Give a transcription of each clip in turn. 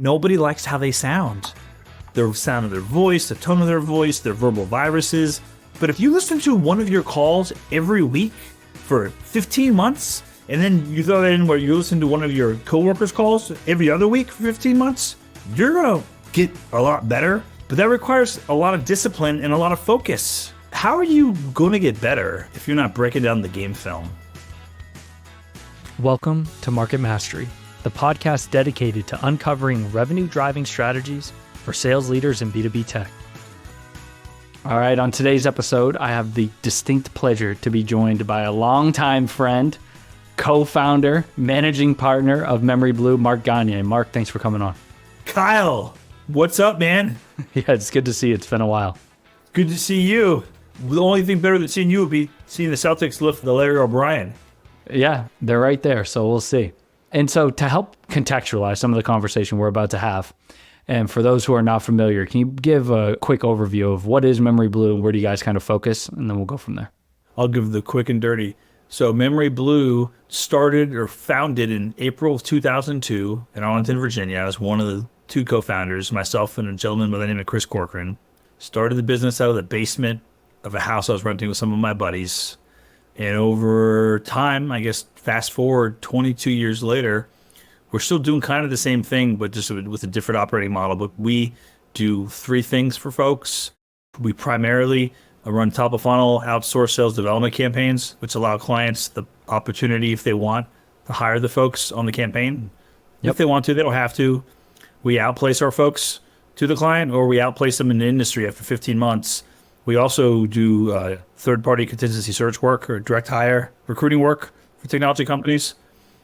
Nobody likes how they sound. The sound of their voice, the tone of their voice, their verbal viruses. But if you listen to one of your calls every week for 15 months, and then you throw that in where you listen to one of your coworkers' calls every other week for 15 months, you're gonna get a lot better. But that requires a lot of discipline and a lot of focus. How are you going to get better if you're not breaking down the game film? Welcome to Market Mastery, the podcast dedicated to uncovering revenue-driving strategies for sales leaders in B2B tech. All right, on today's episode, I have the distinct pleasure to be joined by a longtime friend, co-founder, managing partner of memoryBlue, Marc Gonyea. Marc, thanks for coming on. Kyle, what's up, man? Yeah, it's good to see you. It's been a while. Good to see you. The only thing better than seeing you would be seeing the Celtics lift the Larry O'Brien. Yeah, they're right there, so we'll see. And so to help contextualize some of the conversation we're about to have, and for those who are not familiar, can you give a quick overview of what is memoryBlue and where do you guys kind of focus? And then we'll go from there. I'll give the quick and dirty. So memoryBlue started or founded in April of 2002 in Arlington, Virginia. I was one of the two co-founders, myself and a gentleman by the name of Chris Corcoran. Started the business out of the basement of a house I was renting with some of my buddies. And over time, I guess, fast forward 22 years later, we're still doing kind of the same thing, but just with a different operating model. But we do three things for folks. We primarily run top of funnel outsourced sales development campaigns, which allow clients the opportunity, if they want, to hire the folks on the campaign. Yep. If they want to, they don't have to. We outplace our folks to the client, or we outplace them in the industry after 15 months. We also do third-party contingency search work or direct hire recruiting work for technology companies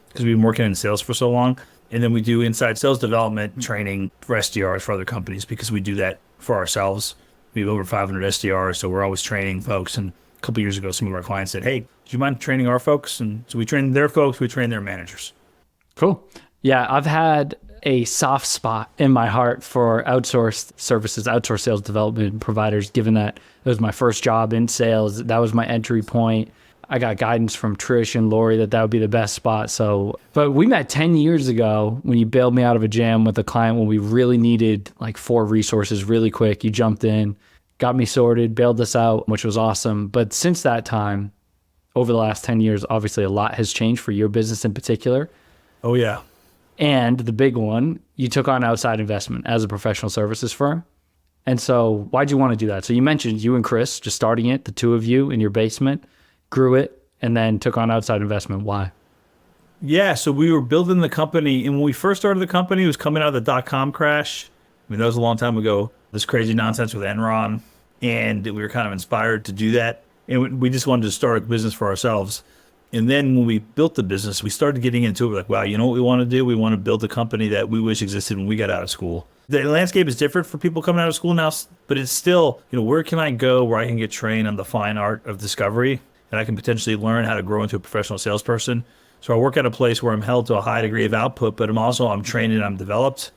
because we've been working in sales for so long. And then we do inside sales development training for SDRs for other companies because we do that for ourselves. We have over 500 SDRs, so we're always training folks. And a couple of years ago, some of our clients said, hey, do you mind training our folks? And so we train their folks, we train their managers. Cool. Yeah, I've had a soft spot in my heart for outsourced services, outsourced sales development providers, given that it was my first job in sales. That was my entry point. I got guidance from Trish and Lori that would be the best spot. But we met 10 years ago when you bailed me out of a jam with a client when we really needed like 4 resources really quick. You jumped in, got me sorted, bailed us out, which was awesome. But since that time, over the last 10 years, obviously a lot has changed for your business in particular. Oh, yeah. And the big one, you took on outside investment as a professional services firm. And so why'd you want to do that? So you mentioned you and Chris just starting it, the two of you in your basement, grew it, and then took on outside investment. Why? Yeah, so we were building the company. And when we first started the company, it was coming out of the dot-com crash. I mean, that was a long time ago. This crazy nonsense with Enron. And we were kind of inspired to do that. And we just wanted to start a business for ourselves. And then when we built the business, we started getting into it. We're like, wow, you know what we want to do? We want to build a company that we wish existed when we got out of school. The landscape is different for people coming out of school now, but it's still, where can I go where I can get trained on the fine art of discovery and I can potentially learn how to grow into a professional salesperson? So I work at a place where I'm held to a high degree of output, but I'm trained and I'm developed.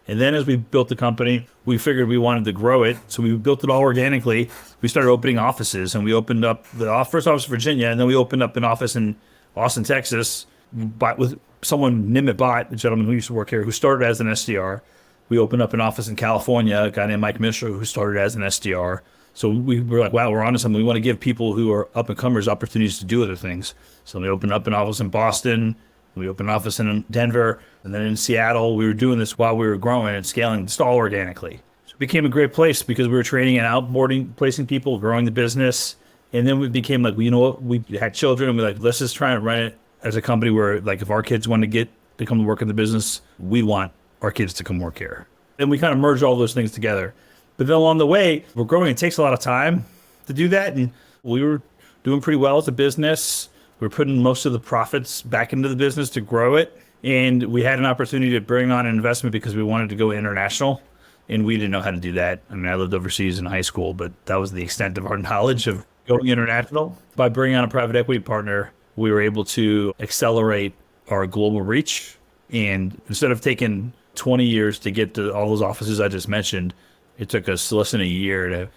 And then as we built the company, we figured we wanted to grow it. So we built it all organically. We started opening offices, and we opened up the first office in Virginia, and then we opened up an office in Austin, Texas, with someone, Nimit Bhatt, a gentleman who used to work here, who started as an SDR. We opened up an office in California, a guy named Mike Mishra, who started as an SDR. So we were like, wow, we're onto something. We want to give people who are up-and-comers opportunities to do other things. So we opened up an office in Boston. We opened an office in Denver, and then in Seattle. We were doing this while we were growing and scaling, just all organically. So it became a great place because we were training and outboarding, placing people, growing the business. And then we became like, you know what, we had children, and we're like, let's just try and run it as a company where, like, if our kids want to come to work in the business, we want our kids to come work here. And we kind of merged all those things together. But then along the way, we're growing. It takes a lot of time to do that. And we were doing pretty well as a business. We're putting most of the profits back into the business to grow it. And we had an opportunity to bring on an investment because we wanted to go international. And we didn't know how to do that. I mean, I lived overseas in high school, but that was the extent of our knowledge of going international. By bringing on a private equity partner, we were able to accelerate our global reach. And instead of taking 20 years to get to all those offices I just mentioned, it took us less than a year to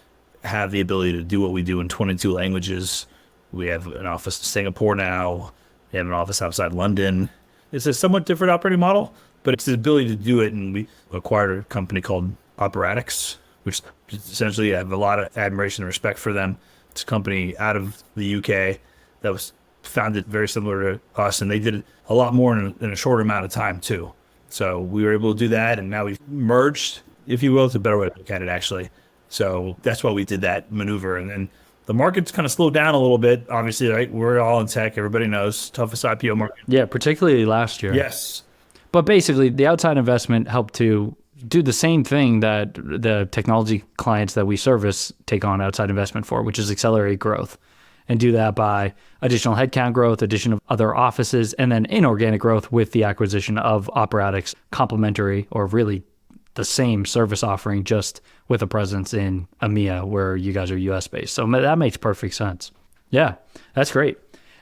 have the ability to do what we do in 22 languages. We have an office in Singapore now. We have an office outside London. It's a somewhat different operating model, but it's the ability to do it. And we acquired a company called Operatics, which essentially I have a lot of admiration and respect for them. It's a company out of the UK that was founded very similar to us, and they did a lot more in a short amount of time too. So we were able to do that, and now we've merged, if you will. It's a better way to look at it, actually. So that's why we did that maneuver. And then the market's kind of slowed down a little bit, obviously, right? We're all in tech. Everybody knows. Toughest IPO market. Yeah, particularly last year. Yes. But basically, the outside investment helped to do the same thing that the technology clients that we service take on outside investment for, which is accelerate growth. And do that by additional headcount growth, addition of other offices, and then inorganic growth with the acquisition of Operatics, complementary or really the same service offering, just with a presence in EMEA where you guys are US based. So that makes perfect sense. Yeah, that's great.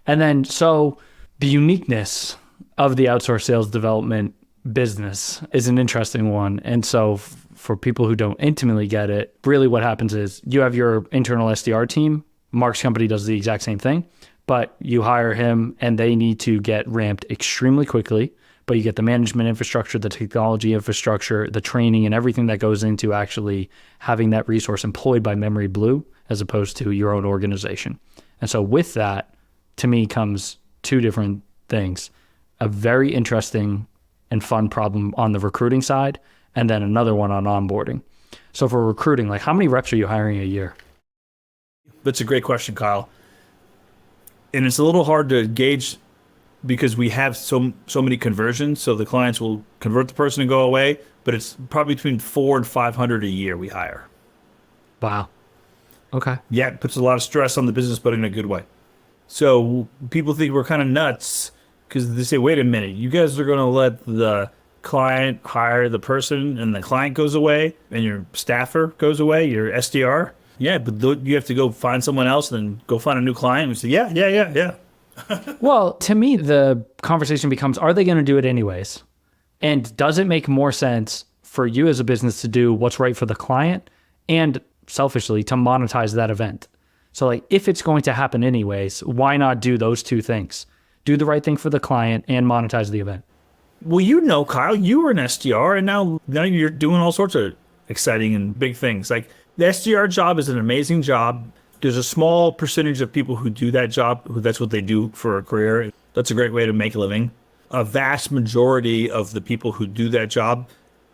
And then, so the uniqueness of the outsourced sales development business is an interesting one. And so for people who don't intimately get it, really what happens is you have your internal SDR team. Marc's company does the exact same thing, but you hire him and they need to get ramped extremely quickly. But you get the management infrastructure, the technology infrastructure, the training, and everything that goes into actually having that resource employed by memoryBlue as opposed to your own organization. And so with that, to me, comes two different things. A very interesting and fun problem on the recruiting side, and then another one on onboarding. So for recruiting, like how many reps are you hiring a year? That's a great question, Kyle. And it's a little hard to gauge because we have so many conversions. So the clients will convert the person and go away, but it's probably between 400 and 500 a year we hire. Wow. Okay. Yeah, it puts a lot of stress on the business, but in a good way. So people think we're kind of nuts because they say, wait a minute, you guys are going to let the client hire the person and the client goes away and your staffer goes away, your SDR? Yeah, but you have to go find someone else and then go find a new client. And say, yeah. Well, to me, the conversation becomes, are they going to do it anyways? And does it make more sense for you as a business to do what's right for the client and selfishly to monetize that event? So like, if it's going to happen anyways, why not do those two things? Do the right thing for the client and monetize the event. Well, you know, Kyle, you were an SDR and now you're doing all sorts of exciting and big things. Like the SDR job is an amazing job. There's a small percentage of people who do that job, who that's what they do for a career. That's a great way to make a living. A vast majority of the people who do that job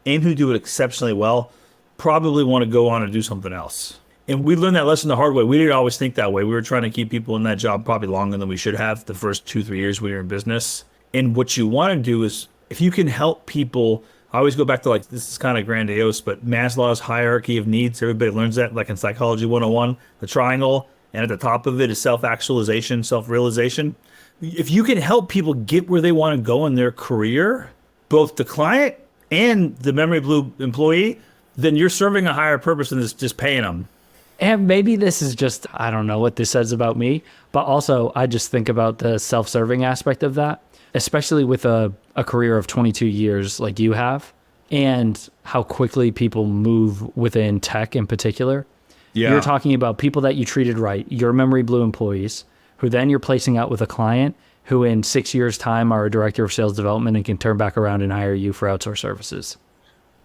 and who do it exceptionally well probably want to go on and do something else. And we learned that lesson the hard way. We didn't always think that way. We were trying to keep people in that job probably longer than we should have the first 2-3 years we were in business. And what you want to do is, if you can help people, I always go back to like, this is kind of grandiose, but Maslow's hierarchy of needs, everybody learns that like in Psychology 101, the triangle, and at the top of it is self-actualization, self-realization. If you can help people get where they want to go in their career, both the client and the memoryBlue employee, then you're serving a higher purpose than just paying them. And maybe this is just, I don't know what this says about me, but also I just think about the self-serving aspect of that, especially with a career of 22 years like you have, and how quickly people move within tech in particular. Yeah. You're talking about people that you treated right, your memoryBlue employees, who then you're placing out with a client who in 6 years' time are a director of sales development and can turn back around and hire you for outsourced services.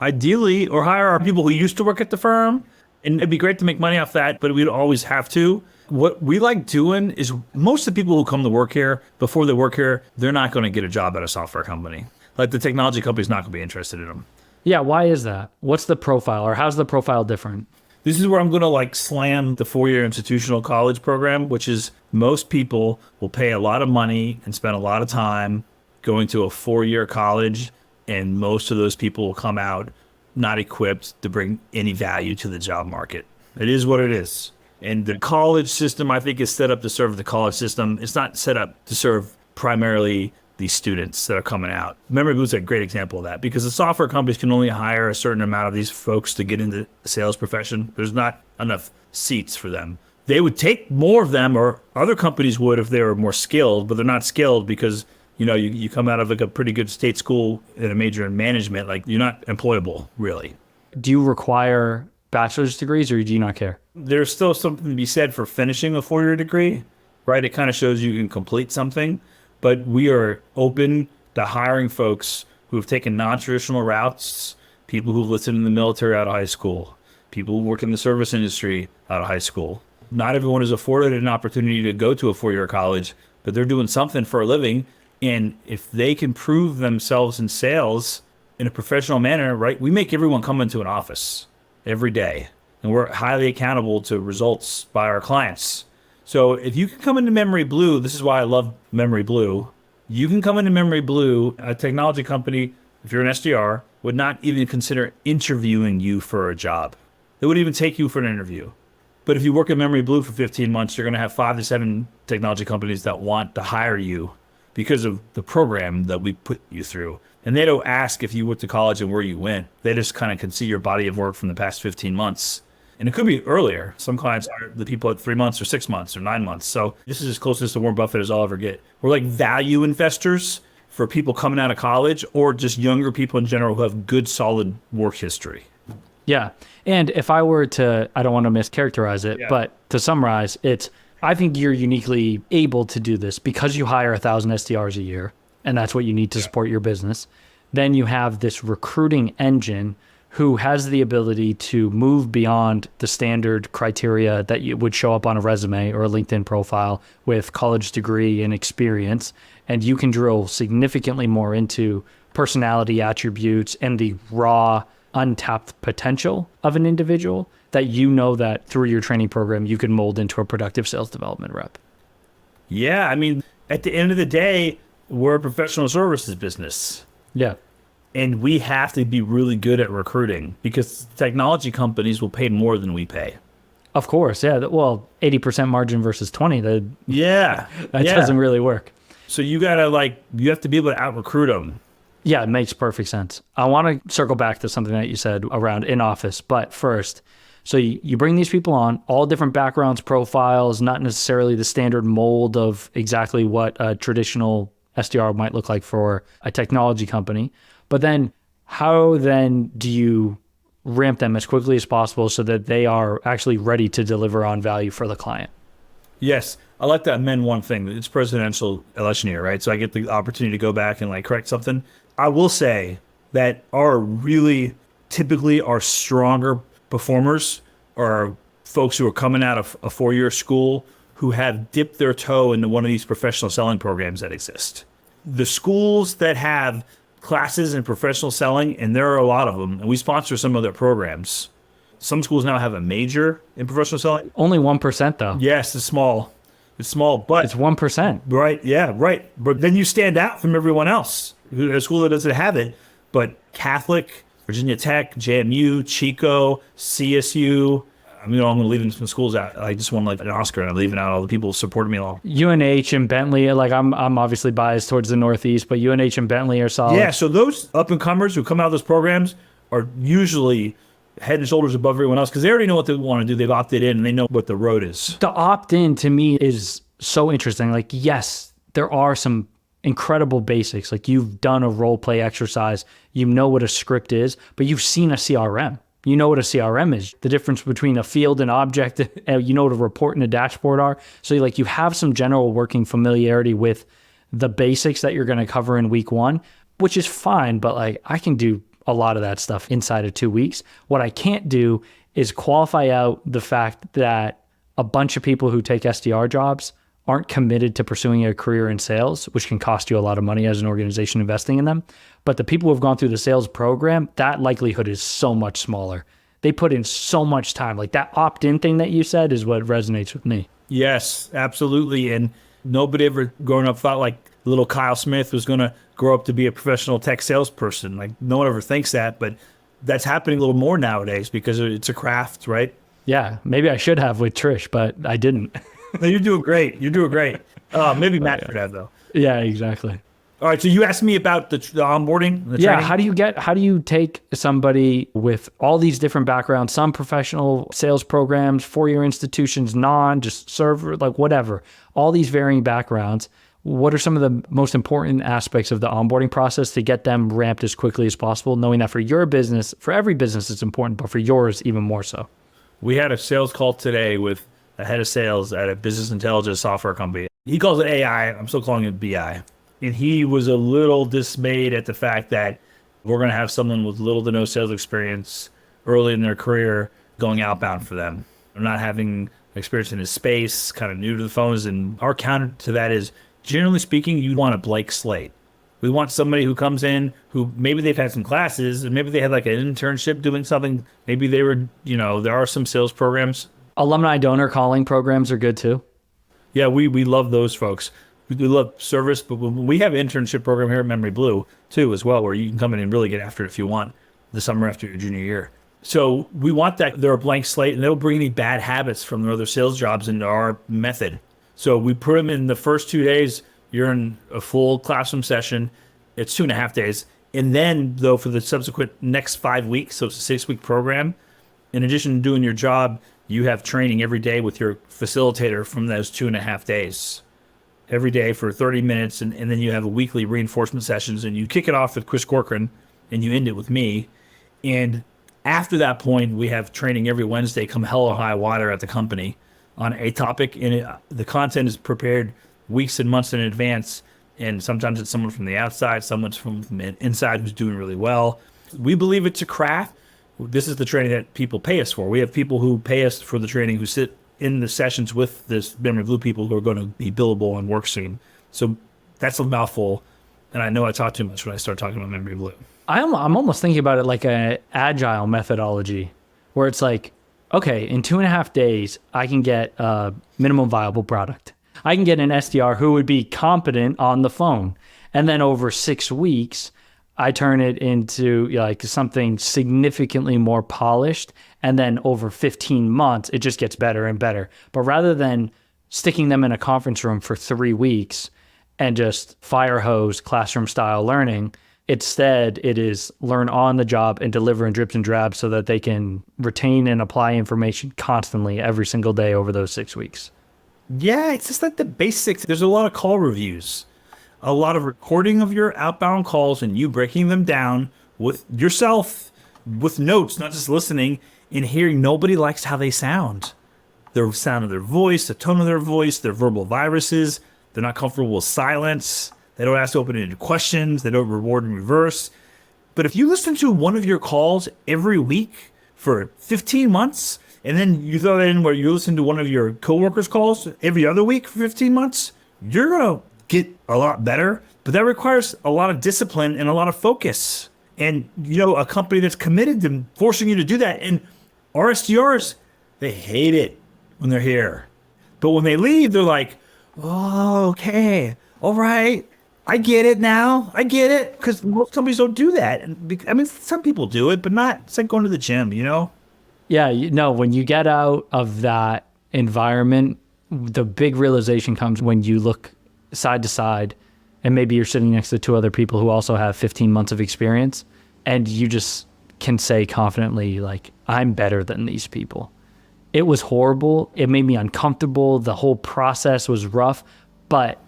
Ideally, or hire our people who used to work at the firm. And it'd be great to make money off that, but we'd always have to. What we like doing is most of the people who come to work here, before they work here, they're not going to get a job at a software company. Like the technology company's not going to be interested in them. Yeah, why is that? What's the profile, or how's the profile different? This is where I'm going to like slam the 4-year institutional college program, which is most people will pay a lot of money and spend a lot of time going to a 4-year college, and most of those people will come out not equipped to bring any value to the job market. It is what it is. And the college system, I think, is set up to serve the college system. It's not set up to serve primarily the students that are coming out. memoryBlue's a great example of that, because the software companies can only hire a certain amount of these folks to get into the sales profession. There's not enough seats for them. They would take more of them, or other companies would if they were more skilled, but they're not skilled because you come out of like a pretty good state school and a major in management, like you're not employable, really. Do you require bachelor's degrees or do you not care? There's still something to be said for finishing a 4-year degree, right? It kind of shows you can complete something, but we are open to hiring folks who have taken non-traditional routes, people who've listed in the military out of high school, people who work in the service industry out of high school. Not everyone is afforded an opportunity to go to a 4-year college, but they're doing something for a living. And if they can prove themselves in sales in a professional manner, right? We make everyone come into an office every day, and we're highly accountable to results by our clients. So if you can come into memoryBlue, this is why I love memoryBlue. You can come into memoryBlue, a technology company, if you're an SDR, would not even consider interviewing you for a job. They wouldn't even take you for an interview. But if you work at memoryBlue for 15 months, you're going to have 5 to 7 technology companies that want to hire you because of the program that we put you through. And they don't ask if you went to college and where you went. They just kind of can see your body of work from the past 15 months. And it could be earlier. Some clients are the people at 3 months or 6 months or 9 months. So this is as closest to Warren Buffett as I'll ever get. We're like value investors for people coming out of college or just younger people in general who have good, solid work history. Yeah. And if I were to, I don't want to mischaracterize it, but to summarize, I think you're uniquely able to do this because you hire 1,000 SDRs a year, and that's what you need to support your business. Then you have this recruiting engine who has the ability to move beyond the standard criteria that you would show up on a resume or a LinkedIn profile with college degree and experience. And you can drill significantly more into personality attributes and the raw, untapped potential of an individual that you know that through your training program, you can mold into a productive sales development rep. Yeah. I mean, at the end of the day, we're a professional services business. Yeah. And we have to be really good at recruiting because technology companies will pay more than we pay. Of course. Yeah. Well, 80% margin versus 20, that doesn't really work. So you have to be able to out recruit them. Yeah, it makes perfect sense. I want to circle back to something that you said around in office, but first, so you bring these people on, all different backgrounds, profiles, not necessarily the standard mold of exactly what a traditional SDR might look like for a technology company. But then how then do you ramp them as quickly as possible so that they are actually ready to deliver on value for the client? Yes. I like to amend one thing. It's presidential election year, right? So I get the opportunity to go back and correct something. I will say that typically our stronger performers are folks who are coming out of a 4-year school who have dipped their toe into one of these professional selling programs that exist. The schools that have classes in professional selling, and there are a lot of them, and we sponsor some of their programs. Some schools now have a major in professional selling. Only 1% though. Yes, it's small. It's small, but it's 1%. Right, yeah, right. But then you stand out from everyone else. A school that doesn't have it, but Catholic, Virginia Tech, JMU, Chico, CSU. I'm going to leave some schools out. I just won an Oscar, and I'm leaving out all the people who supported me along. UNH and Bentley, I'm obviously biased towards the Northeast, but UNH and Bentley are solid. Yeah, so those up-and-comers who come out of those programs are usually head and shoulders above everyone else because they already know what they want to do. They've opted in, and they know what the road is. The opt-in, to me, is so interesting. Yes, there are some incredible basics. You've done a role play exercise, you know what a script is, but you've seen a CRM. You know what a CRM is, the difference between a field and object, you know what a report and a dashboard are. So you have some general working familiarity with the basics that you're going to cover in week 1, which is fine, but I can do a lot of that stuff inside of 2 weeks. What I can't do is qualify out the fact that a bunch of people who take SDR jobs aren't committed to pursuing a career in sales, which can cost you a lot of money as an organization investing in them. But the people who have gone through the sales program, that likelihood is so much smaller. They put in so much time. That opt-in thing that you said is what resonates with me. Yes, absolutely. And nobody ever growing up thought little Kyle Smith was going to grow up to be a professional tech salesperson. No one ever thinks that, but that's happening a little more nowadays because it's a craft, right? Yeah, maybe I should have with Trish, but I didn't. No, you're doing great. You're doing great. Maybe Matt should have, though. Yeah, exactly. All right, so you asked me about the onboarding, the training? How do you take somebody with all these different backgrounds, some professional sales programs, 4-year institutions, just server, whatever, all these varying backgrounds. What are some of the most important aspects of the onboarding process to get them ramped as quickly as possible, knowing that for your business, for every business it's important, but for yours even more so? We had a sales call today with a head of sales at a business intelligence software company. He calls it AI. I'm still calling it BI. And he was a little dismayed at the fact that we're going to have someone with little to no sales experience early in their career going outbound for them. They're not having experience in his space, kind of new to the phones. And our counter to that is, generally speaking, you want a blank slate. We want somebody who comes in who maybe they've had some classes and maybe they had like an internship doing something. Maybe they were, there are some sales programs. Alumni donor calling programs are good too. Yeah, we love those folks. We love service, but we have an internship program here at memoryBlue too as well, where you can come in and really get after it if you want the summer after your junior year. So we want that they're a blank slate and they'll bring any bad habits from their other sales jobs into our method. So we put them in the first 2 days. You're in a full classroom session. It's 2.5 days. And then, though, for the subsequent next 5 weeks, so it's a 6-week program, in addition to doing your job, you have training every day with your facilitator from those 2.5 days. Every day for 30 minutes, and then you have weekly reinforcement sessions, and you kick it off with Chris Corcoran, and you end it with me. And after that point, we have training every Wednesday, come hell or high water at the company on a topic, and the content is prepared weeks and months in advance, and sometimes it's someone from the outside, someone's from inside who's doing really well. We believe it's a craft. This is the training that people pay us for. We have people who pay us for the training who sit in the sessions with this memoryBlue people who are going to be billable on work soon. So that's a mouthful, and I know I talk too much when I start talking about memoryBlue. I'm almost thinking about it like an agile methodology, where it's like, okay, in 2.5 days, I can get a minimum viable product. I can get an SDR who would be competent on the phone. And then over 6 weeks, I turn it into like something significantly more polished. And then over 15 months, it just gets better and better. But rather than sticking them in a conference room for 3 weeks and just fire hose classroom style learning, instead, it is learn on the job and deliver in drips and drabs so that they can retain and apply information constantly every single day over those 6 weeks. Yeah, it's just like the basics. There's a lot of call reviews, a lot of recording of your outbound calls and you breaking them down with yourself, with notes, not just listening and hearing. Nobody likes how they sound. The sound of their voice, the tone of their voice, their verbal viruses. They're not comfortable with silence. They don't ask open-ended questions. They don't reward in reverse. But if you listen to one of your calls every week for 15 months, and then you throw that in where you listen to one of your coworkers' calls every other week for 15 months, you're going to get a lot better. But that requires a lot of discipline and a lot of focus. And, a company that's committed to forcing you to do that. And our SDRs, they hate it when they're here. But when they leave, they're like, oh, okay, all right. I get it now. I get it. Because most companies don't do that. And some people do it, but not. It's like going to the gym, Yeah, when you get out of that environment, the big realization comes when you look side to side and maybe you're sitting next to 2 other people who also have 15 months of experience, and you just can say confidently, like, I'm better than these people. It was horrible. It made me uncomfortable. The whole process was rough, but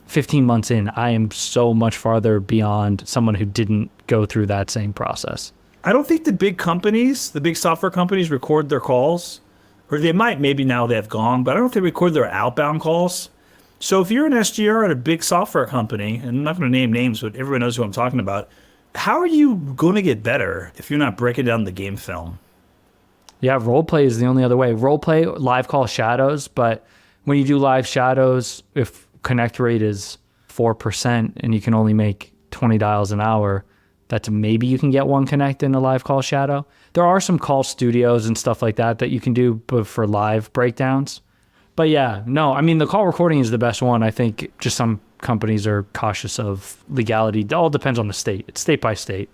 15 months in, I am so much farther beyond someone who didn't go through that same process. I don't think the big companies, the big software companies record their calls, or they might, maybe now they have gone, but I don't know if they record their outbound calls. So if you're an SDR at a big software company, and I'm not going to name names, but everyone knows who I'm talking about, how are you going to get better if you're not breaking down the game film? Yeah, role play is the only other way. Role play, live call shadows, but when you do live shadows, if connect rate is 4% and you can only make 20 dials an hour, that's maybe you can get one connect in a live call shadow. There are some call studios and stuff like that you can do for live breakdowns. But yeah, no, the call recording is the best one. I think just some companies are cautious of legality. It all depends on the state. It's state by state.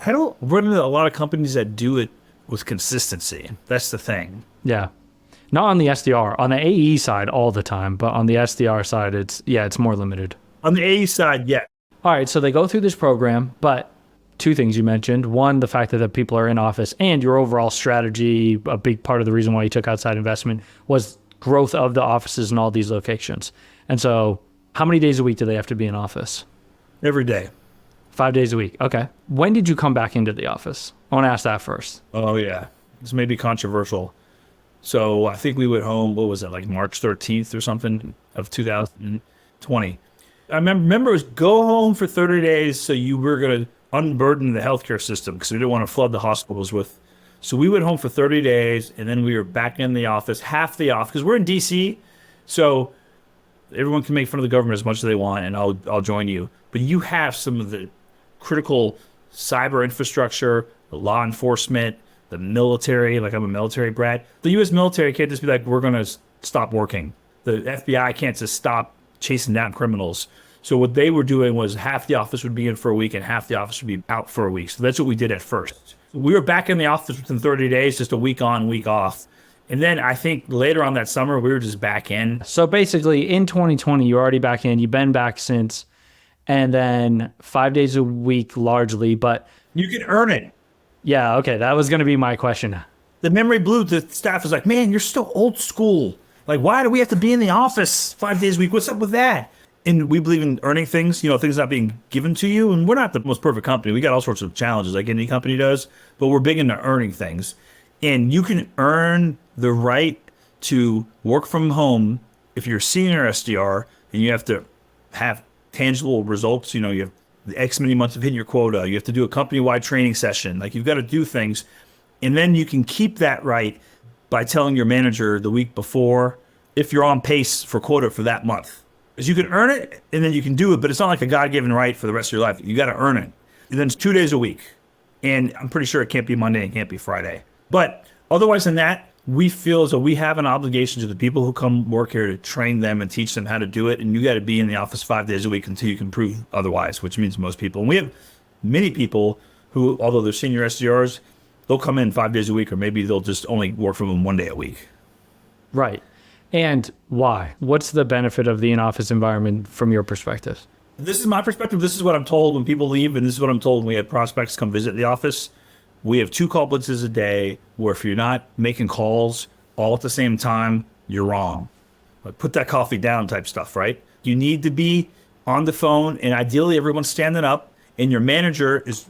I don't run into a lot of companies that do it with consistency. That's the thing. Yeah. Not on the SDR. On the AE side all the time, but on the SDR side, it's more limited. On the AE side, yeah. All right, so they go through this program, but 2 things you mentioned. One, the fact that the people are in office, and your overall strategy, a big part of the reason why you took outside investment was growth of the offices in all these locations. And so how many days a week do they have to be in office? Every day. 5 days a week. Okay. When did you come back into the office? I want to ask that first. Oh, yeah. This may be controversial. So I think we went home, what was it, like March 13th or something of 2020. I remember it was go home for 30 days so you were going to unburden the healthcare system because we didn't want to flood the hospitals with. So we went home for 30 days and then we were back in the office, half the office, because we're in DC. So everyone can make fun of the government as much as they want and I'll join you. But you have some of the critical cyber infrastructure, the law enforcement, the military. Like I'm a military brat. The U.S. military can't just be like, we're going to stop working. The FBI can't just stop chasing down criminals. So what they were doing was half the office would be in for a week and half the office would be out for a week. So that's what we did at first. We were back in the office within 30 days, just a week on, week off. And then I think later on that summer, we were just back in. So basically in 2020, you're already back in. You've been back since, and then 5 days a week largely, but You can earn it. yeah, okay, that was going to be my question. The memoryBlue's, the staff is like, man, you're still old school. Like, why do we have to be in the office 5 days a week? What's up with that? And we believe in earning things, things not being given to you. And we're not the most perfect company. We got all sorts of challenges like any company does, but we're big into earning things. And you can earn the right to work from home if you're a senior SDR and you have to have tangible results. You have X many months of hitting your quota. You have to do a company-wide training session. Like, you've got to do things. And then you can keep that right by telling your manager the week before if you're on pace for quota for that month. Because you can earn it and then you can do it, but it's not like a God-given right for the rest of your life. You got to earn it. And then it's 2 days a week. And I'm pretty sure it can't be Monday and it can't be Friday. But otherwise than that, we feel as though we have an obligation to the people who come work here to train them and teach them how to do it. And you got to be in the office 5 days a week until you can prove otherwise, which means most people. And we have many people who, although they're senior SDRs, they'll come in 5 days a week, or maybe they'll just only work from them 1 day a week. Right. And why? What's the benefit of the in-office environment from your perspective? This is my perspective. This is what I'm told when people leave, and this is what I'm told when we have prospects come visit the office. We have 2 call blitzes a day where if you're not making calls all at the same time, you're wrong. Like, put that coffee down type stuff, right? You need to be on the phone, and ideally everyone's standing up, and your manager is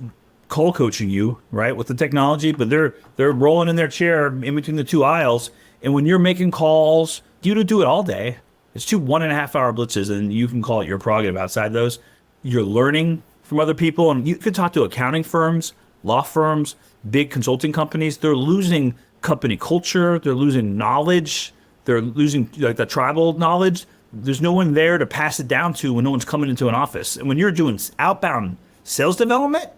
call coaching you, right, with the technology, but they're rolling in their chair in between the 2 aisles. And when you're making calls, you don't do it all day. It's 2 1.5 hour blitzes, and you can call it your prerogative outside those. You're learning from other people, and you can talk to accounting firms, law firms, big consulting companies. They're losing company culture. They're losing knowledge. They're losing like the tribal knowledge. There's no one there to pass it down to when no one's coming into an office. And when you're doing outbound sales development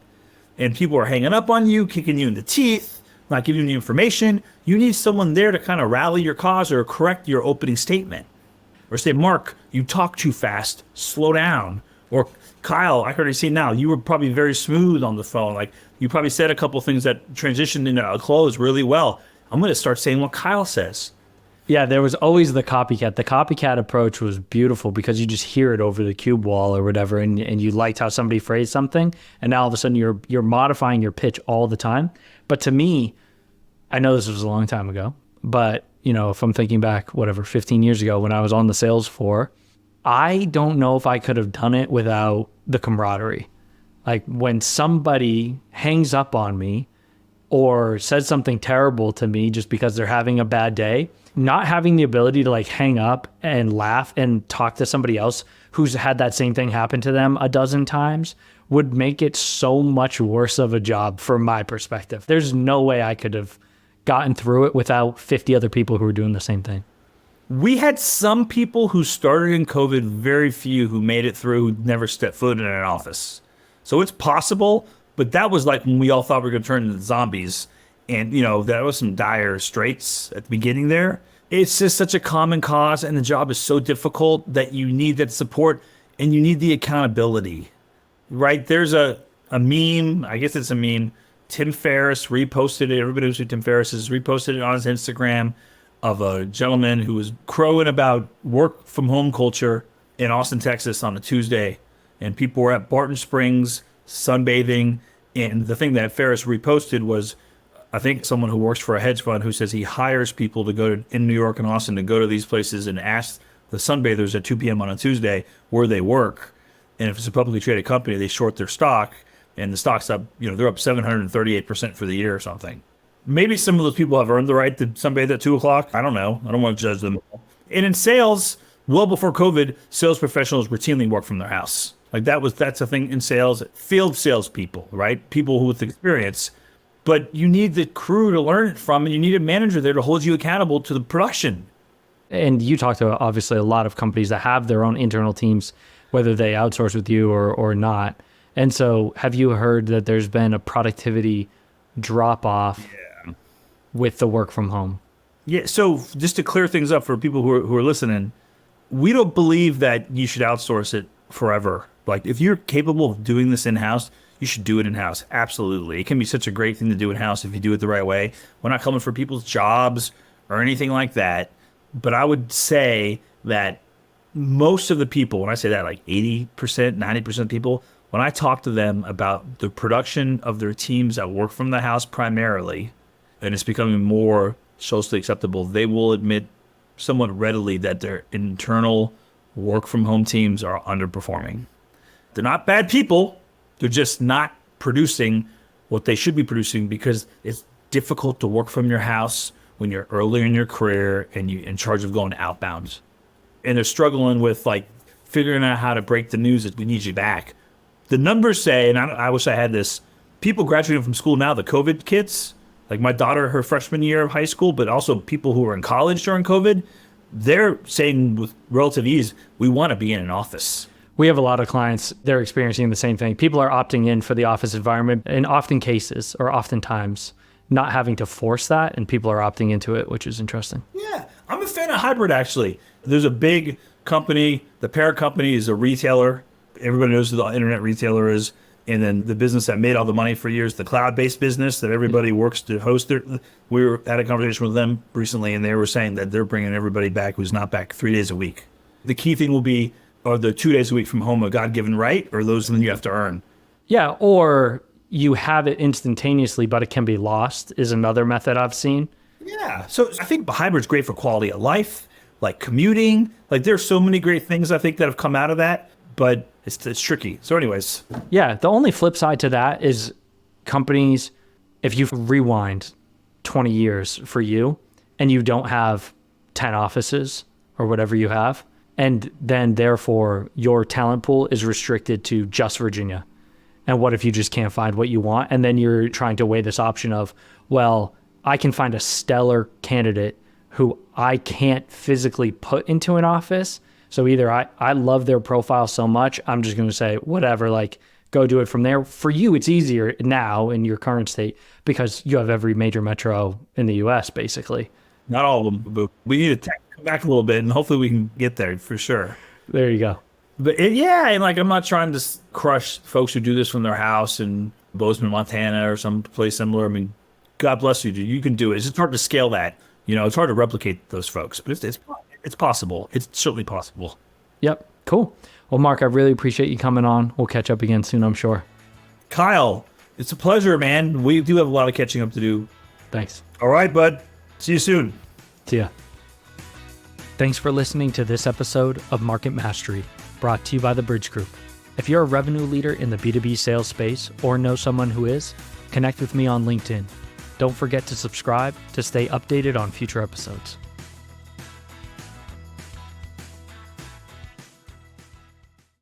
and people are hanging up on you, kicking you in the teeth, not giving you the information, you need someone there to kind of rally your cause or correct your opening statement. Or say, Mark, you talk too fast, slow down. Or Kyle, I already see now, you were probably very smooth on the phone. Like, you probably said a couple things that transitioned into a close really well. I'm going to start saying what Kyle says. Yeah, there was always the copycat. The copycat approach was beautiful because you just hear it over the cube wall or whatever, and you liked how somebody phrased something, and now all of a sudden you're modifying your pitch all the time. But to me, I know this was a long time ago, but if I'm thinking back, 15 years ago when I was on the sales floor, I don't know if I could have done it without the camaraderie. Like, when somebody hangs up on me or says something terrible to me just because they're having a bad day, not having the ability to like hang up and laugh and talk to somebody else who's had that same thing happen to them a dozen times would make it so much worse of a job from my perspective. There's no way I could have gotten through it without 50 other people who were doing the same thing. We had some people who started in COVID, very few who made it through, who never stepped foot in an office. So it's possible, but that was like when we all thought we were going to turn into zombies. And, that was some dire straits at the beginning there. It's just such a common cause, and the job is so difficult that you need that support and you need the accountability, right? There's a meme, I guess it's a meme. Tim Ferriss reposted it. Everybody knows who Tim Ferriss is. Reposted it on his Instagram of a gentleman who was crowing about work from home culture in Austin, Texas on a Tuesday. And people were at Barton Springs sunbathing. And the thing that Ferriss reposted was, I think, someone who works for a hedge fund who says he hires people to go to, in New York and Austin, to go to these places and ask the sunbathers at 2 p.m. on a Tuesday where they work. And if it's a publicly traded company, they short their stock. And the stock's up, they're up 738% for the year or something. Maybe some of those people have earned the right to sunbathe at 2 o'clock. I don't know. I don't want to judge them. And in sales, well before COVID, sales professionals routinely work from their house. Like that's a thing in sales, field salespeople, right? People with experience. But you need the crew to learn it from, and you need a manager there to hold you accountable to the production. And you talk to obviously a lot of companies that have their own internal teams, whether they outsource with you or not. And so have you heard that there's been a productivity drop off with the work from home? Yeah. So just to clear things up for people who are listening, we don't believe that you should outsource it forever. Like if you're capable of doing this in-house, you should do it in-house. Absolutely. It can be such a great thing to do in-house if you do it the right way. We're not coming for people's jobs or anything like that. But I would say that most of the people, when I say that, like 80%, 90% of people, when I talk to them about the production of their teams that work from the house primarily, and it's becoming more socially acceptable, they will admit somewhat readily that their internal work from home teams are underperforming. They're not bad people. They're just not producing what they should be producing because it's difficult to work from your house when you're earlier in your career and you're in charge of going outbound. And they're struggling with like figuring out how to break the news that we need you back. The numbers say, and I wish I had this, people graduating from school now, the COVID kids, like my daughter, her freshman year of high school, but also people who were in college during COVID, they're saying with relative ease, we want to be in an office. We have a lot of clients, they're experiencing the same thing. People are opting in for the office environment in oftentimes not having to force that, and people are opting into it, which is interesting. Yeah, I'm a fan of hybrid, actually. There's a big company, the parent company is a retailer. Everybody knows who the internet retailer is. And then the business that made all the money for years, the cloud-based business that everybody works to host their. We were at a conversation with them recently, and they were saying that they're bringing everybody back who's not back 3 days a week. The key thing will be, are the 2 days a week from home a God-given right, or those something you have to earn? Yeah, or you have it instantaneously, but it can be lost is another method I've seen. Yeah. So I think hybrid's great for quality of life, like commuting. Like there's so many great things I think that have come out of that, but it's tricky. So anyways. Yeah, the only flip side to that is companies, if you rewind 20 years for you and you don't have 10 offices or whatever you have, and then therefore your talent pool is restricted to just Virginia. And what if you just can't find what you want? And then you're trying to weigh this option of, well, I can find a stellar candidate who I can't physically put into an office. So either I love their profile so much, I'm just going to say, whatever, like go do it from there. For you, it's easier now in your current state because you have every major metro in the US, basically. Not all of them, but we need to come back a little bit and hopefully we can get there for sure. There you go. But and like I'm not trying to crush folks who do this from their house in Bozeman, Montana or some place similar. I mean, God bless you, dude. You can do it. It's just hard to scale that. You know, it's hard to replicate those folks, but it's possible. It's certainly possible. Yep. Cool. Well, Mark, I really appreciate you coming on. We'll catch up again soon, I'm sure. Kyle, it's a pleasure, man. We do have a lot of catching up to do. Thanks. All right, bud. See you soon. See ya. Thanks for listening to this episode of Market Mastery, brought to you by the Bridge Group. If you're a revenue leader in the B2B sales space or know someone who is, connect with me on LinkedIn. Don't forget to subscribe to stay updated on future episodes.